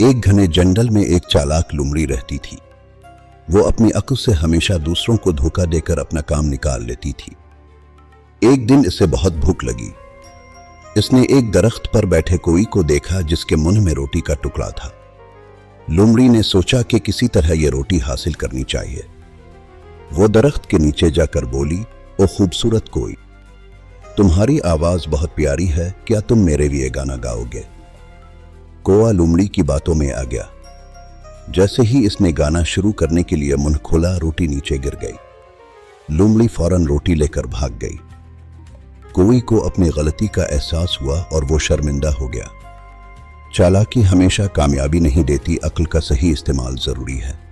एक घने जंगल में एक चालाक लोमड़ी रहती थी। वो अपनी अक्ल से हमेशा दूसरों को धोखा देकर अपना काम निकाल लेती थी। एक दिन इसे बहुत भूख लगी। इसने एक दरख्त पर बैठे कोई को देखा जिसके मुंह में रोटी का टुकड़ा था। लोमड़ी ने सोचा कि किसी तरह यह रोटी हासिल करनी चाहिए। वो दरख्त के नीचे जाकर बोली, ओ खूबसूरत कोई, तुम्हारी आवाज बहुत प्यारी है, क्या तुम मेरे लिए गाना गाओगे? कौआ लोमड़ी की बातों में आ गया। जैसे ही इसने गाना शुरू करने के लिए मुंह खोला, रोटी नीचे गिर गई। लोमड़ी फौरन रोटी लेकर भाग गई। कौवे को अपनी गलती का एहसास हुआ और वो शर्मिंदा हो गया। चालाकी हमेशा कामयाबी नहीं देती, अक्ल का सही इस्तेमाल जरूरी है।